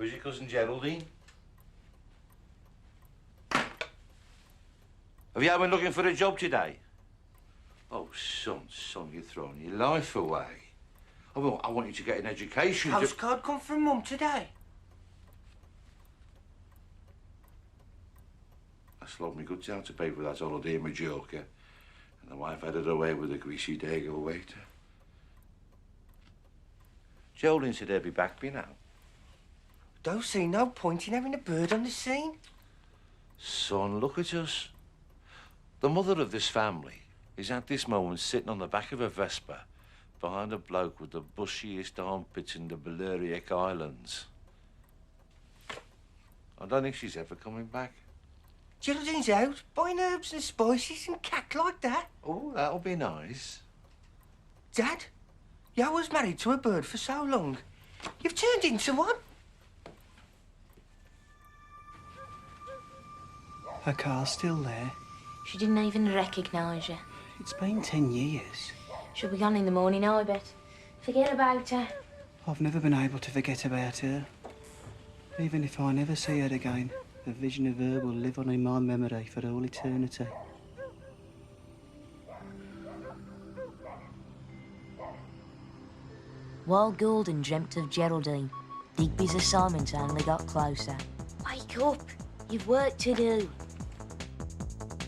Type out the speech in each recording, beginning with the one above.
Where's your cousin Geraldine? Have you been looking for a job today? Oh, son, you're throwing your life away. I want you to get an education. Postcard come from Mum today. I slowed me goods out to pay for that holiday in Majorca, and the wife had it away with a greasy Dago waiter. Geraldine said they'd be back by now. Don't see no point in having a bird on the scene. Son, look at us. The mother of this family is at this moment sitting on the back of a Vespa behind a bloke with the bushiest armpits in the Balearic Islands. I don't think she's ever coming back. Geraldine's out, buying herbs and spices and cat like that. Oh, that'll be nice. Dad, you was married to a bird for so long. You've turned into one. Her car's still there. She didn't even recognise you. It's been 10 years. She'll be gone in the morning, I bet. Forget about her. I've never been able to forget about her. Even if I never see her again, the vision of her will live on in my memory for all eternity. While Gordon dreamt of Geraldine, Digby's assignment only got closer. Wake up! You've work to do.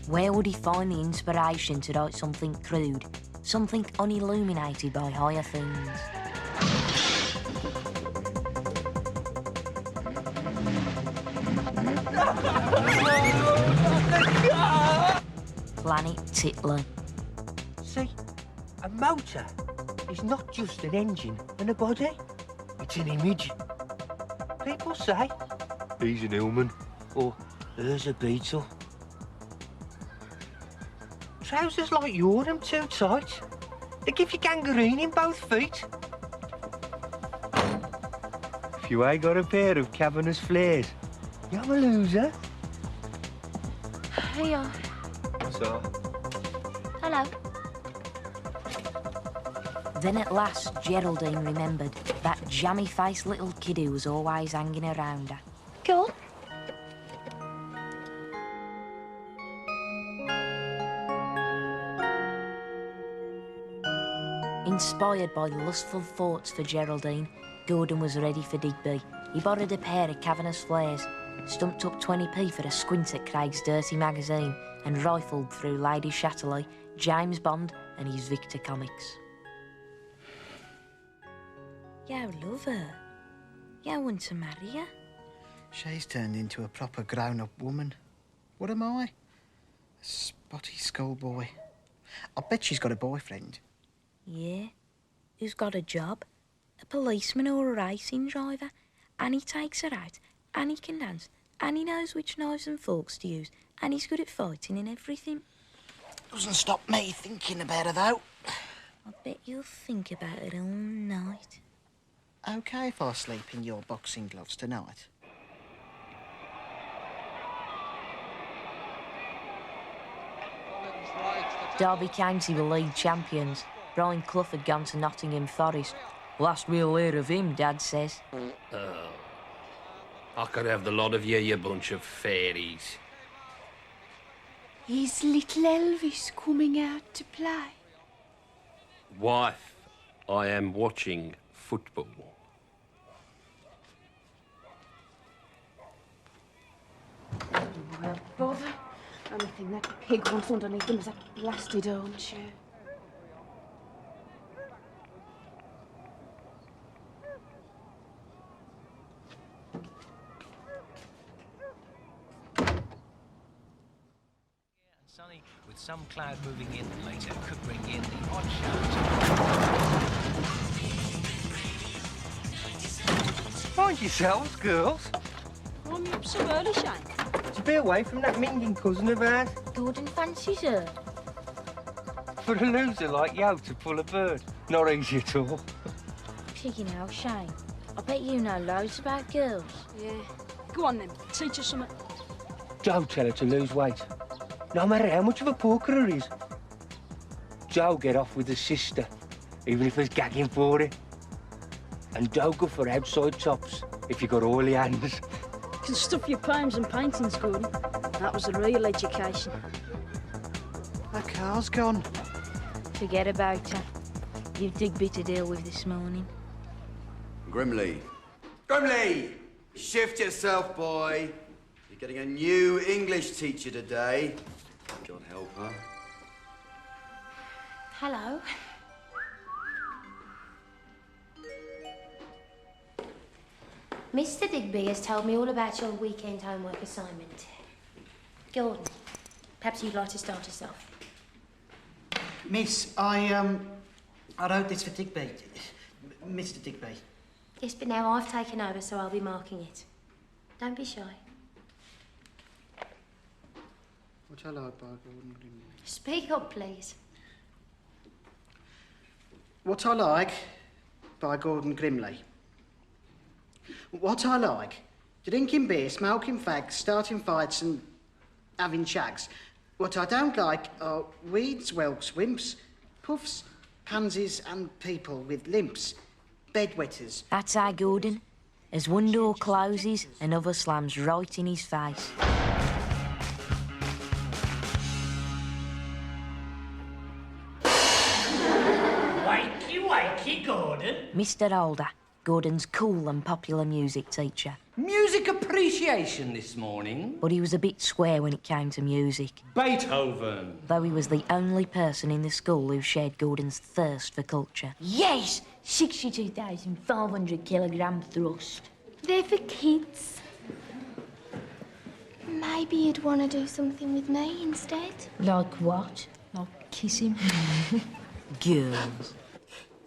Where would he find the inspiration to write something crude, something unilluminated by higher things? Planet Tittler. See, a motor is not just an engine and a body. It's an image. People say, he's an Hillman, or there's a Beetle. Trousers like yours, them too tight. They give you gangrene in both feet. If you ain't got a pair of cavernous flares, you're a loser. Hiya. So? Hello. Then at last, Geraldine remembered that jammy-faced little kid who was always hanging around her. Go on. Inspired by lustful thoughts for Geraldine, Gordon was ready for Digby. He borrowed a pair of cavernous flares, stumped up 20p for a squint at Craig's dirty magazine, and rifled through Lady Chatterley, James Bond, and his Victor comics. You love her. You want to marry her? She's turned into a proper grown-up woman. What am I? A spotty schoolboy. I bet she's got a boyfriend. Yeah. Who's got a job? A policeman or a racing driver? And he takes her out, and he can dance, and he knows which knives and forks to use, and he's good at fighting and everything. Doesn't stop me thinking about her, though. I bet you'll think about it all night. OK if I sleep in your boxing gloves tonight? Derby County were league champions. Brian Clough had gone to Nottingham Forest. Last we'll hear of him, Dad says. Oh. I could have the lot of you, you bunch of fairies. Is little Elvis coming out to play? Wife, I am watching football. Well, bother. Only thing that pig wants underneath him is that blasted armchair. Sunny, with some cloud moving in later, could bring in the odd shower. Mind yourselves, girls. I'm up so early, Shane. To be away from that minging cousin of ours. Gordon fancies her. For a loser like you to pull a bird, not easy at all. Piggy now, Shane. I bet you know loads about girls. Yeah. Go on then, teach us something. Don't tell her to lose weight. No matter how much of a porker her is. Joe get off with his sister, even if he's gagging for it. And don't go for outside tops. if you got oily hands. You can stuff your poems and paintings, Gordon. That was a real education. Her car's gone. Forget about her. You've Digby to deal with this morning. Grimley. Grimley! Shift yourself, boy. You're getting a new English teacher today. God help her. Hello. Mr. Digby has told me all about your weekend homework assignment. Gordon, perhaps you'd like to start us off. Miss, I wrote this for Digby. Mr. Digby. Yes, but now I've taken over, so I'll be marking it. Don't be shy. What I like by Gordon Grimley. Speak up, please. What I like by Gordon Grimley. What I like, drinking beer, smoking fags, starting fights and having shags. What I don't like are weeds, whelks, wimps, puffs, pansies and people with limps, bedwetters. That's our Gordon. As one door closes, another slams right in his face. Wakey, wakey, Gordon. Mr. Alder, Gordon's cool and popular music teacher. Music appreciation this morning. But he was a bit square when it came to music. Beethoven. Though he was the only person in the school who shared Gordon's thirst for culture. Yes! 62,500 kilogram thrust. They're for kids. Maybe you'd want to do something with me instead. Like what? Like kiss him? Girls.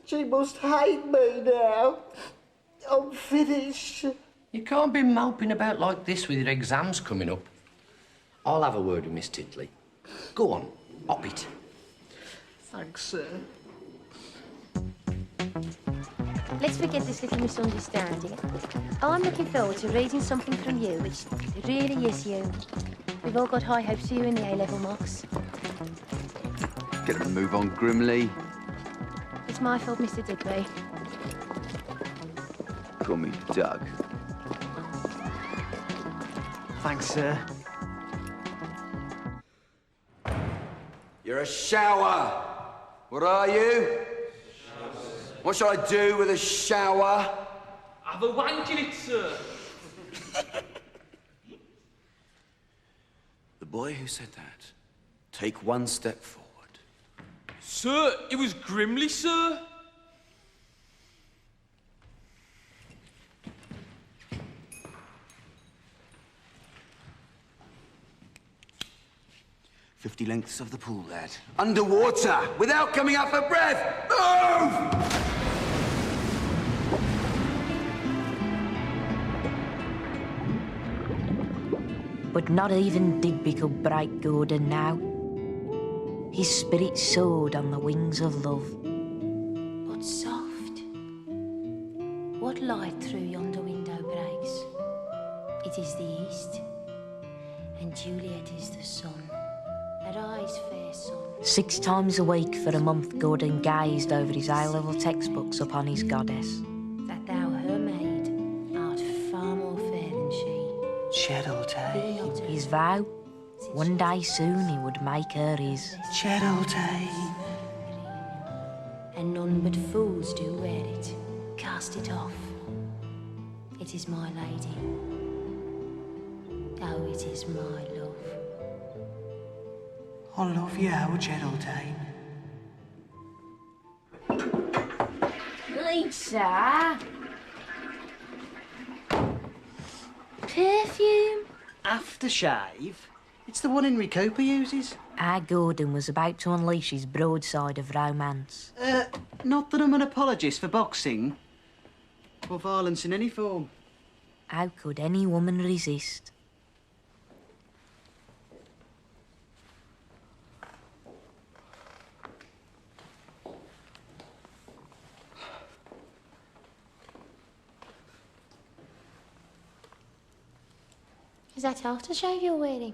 She must hate me now. I'm finished. You can't be moping about like this with your exams coming up. I'll have a word with Miss Titley. Go on, hop it. Thanks, sir. Let's forget this little misunderstanding. I'm looking forward to reading something from you, which really is you. We've all got high hopes for you in the A-level mocks. Get a move on, Grimley. It's my fault, Mr. Digby. Call me Doug. Thanks, sir. You're a shower. What are you? What should I do with a shower? Have a wank in it, sir. The boy who said that. Take one step forward. Sir, it was Grimley, sir. "50 lengths of the pool, lad. Underwater, without coming up for breath. Move! But not even Digby could break Gordon now. His spirit soared on the wings of love. But soft. What light through yonder window breaks? It is the east, and Juliet is the sun. Arise, fair sun. 6 times a week for a month, Gordon gazed over his A-level textbooks upon his goddess. That thou, her maid, art far more fair than she. Geraldine. His vow? One day soon he would make her his. Geraldine. And none but fools do wear it. Cast it off. It is my lady. Oh, it is my love. I love you, Geraldine. Lisa! Perfume? Aftershave? It's the one Henry Cooper uses. Our Gordon was about to unleash his broadside of romance. Not that I'm an apologist for boxing. Or violence in any form. How could any woman resist? Is that aftershave you're wearing?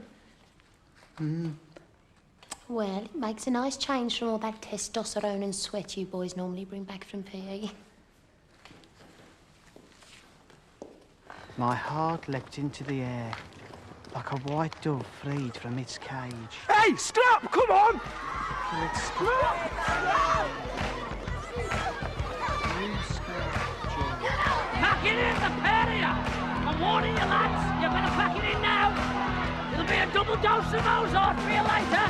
Well, it makes a nice change from all that testosterone and sweat you boys normally bring back from PE. My heart leapt into the air, like a white dove freed from its cage. Hey, stop! Come on! Pack it in, the pair of you! I'm warning you, lads. You better pack it in now. There'll be a double dose of Ozark for you later.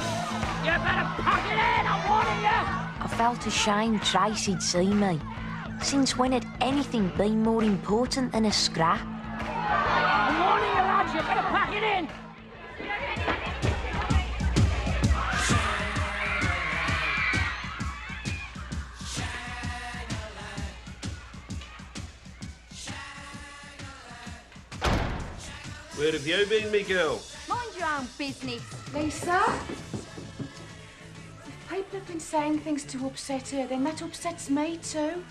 You better pack it in, I'm warning you. I felt ashamed Tracy'd see me. Since when had anything been more important than a scrap? I'm warning you, lads. You better pack it in. Where have you been, me girl? Mind your own business. Lisa? If people have been saying things to upset her, then that upsets me too.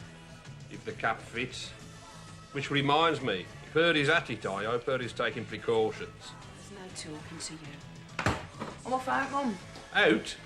If the cap fits. Which reminds me, if Purdy's at it, I hope Purdy's taking precautions. There's no talking to you. I'm off out, Mum. Out?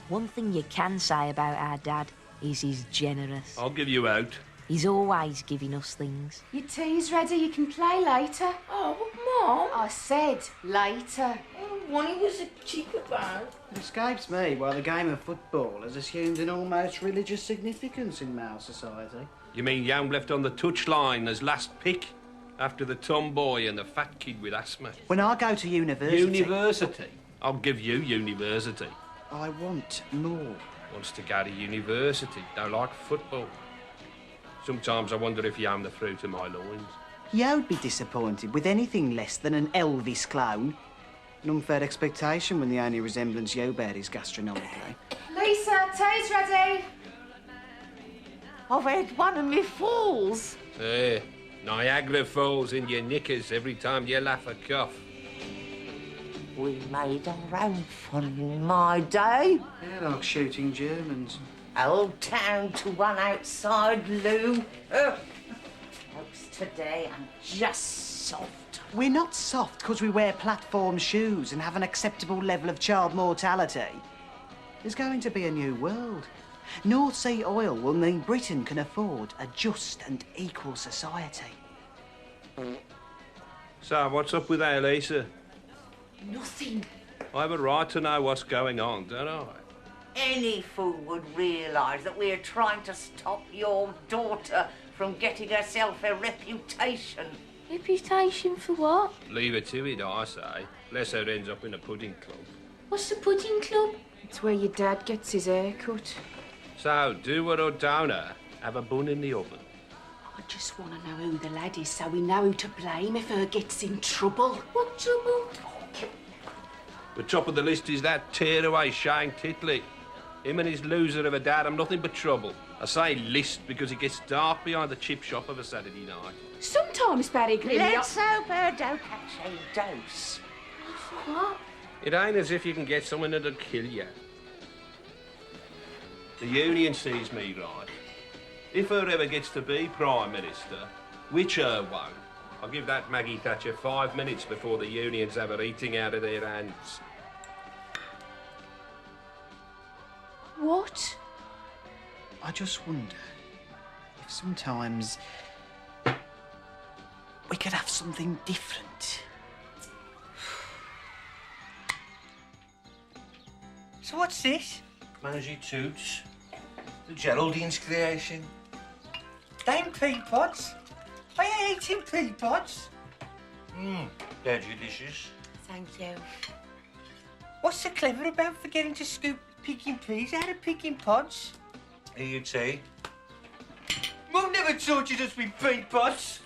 One thing you can say about our dad is he's generous. I'll give you out. He's always giving us things. Your tea's ready, you can play later. Oh, but Mum. I said later. When he was a cheeky bag. It escapes me why the game of football has assumed an almost religious significance in male society. You mean Young left on the touchline as last pick? After the tomboy and the fat kid with asthma? When I go to university... University? I'll give you university. I want more. Wants to go to university. Don't like football. Sometimes I wonder if you am the fruit of my loins. You'd be disappointed with anything less than an Elvis clone. An unfair expectation when the only resemblance you bear is gastronomically. Lisa, tea's ready. I've had one of me falls. There. Niagara Falls in your knickers every time you laugh or cough. We made our own fun in my day. Yeah, like shooting Germans. Old town to one outside, Lou. Folks today, I'm just soft. We're not soft because we wear platform shoes and have an acceptable level of child mortality. There's going to be a new world. North Sea oil will mean Britain can afford a just and equal society. So, what's up with our Lisa? Nothing. I have a right to know what's going on, don't I? Any fool would realise that we're trying to stop your daughter from getting herself a reputation. Reputation for what? Leave her to it, I say. Lest her ends up in a pudding club. What's the pudding club? It's where your dad gets his hair cut. So, do or don't have a bun in the oven. I just want to know who the lad is so we know who to blame if her gets in trouble. What trouble? The top of the list is that tearaway Shane Titley. Him and his loser of a dad have nothing but trouble. I say list because it gets dark behind the chip shop of a Saturday night. Sometimes, Barry Grimley... Let's hope her don't catch a dose. What? It ain't as if you can get someone that'll kill you. The Union sees me right. If her ever gets to be Prime Minister, which her won't, I'll give that Maggie Thatcher 5 minutes before the Unions have her eating out of their hands. What? I just wonder if sometimes we could have something different. So what's this? Mangy Toots. The Geraldine's creation. Them pea pods? Are you eating pea pods? They're delicious. Thank you. What's so clever about forgetting to scoop picking peas out of picking pods? Here you tea. Mum never taught you to with pea pods.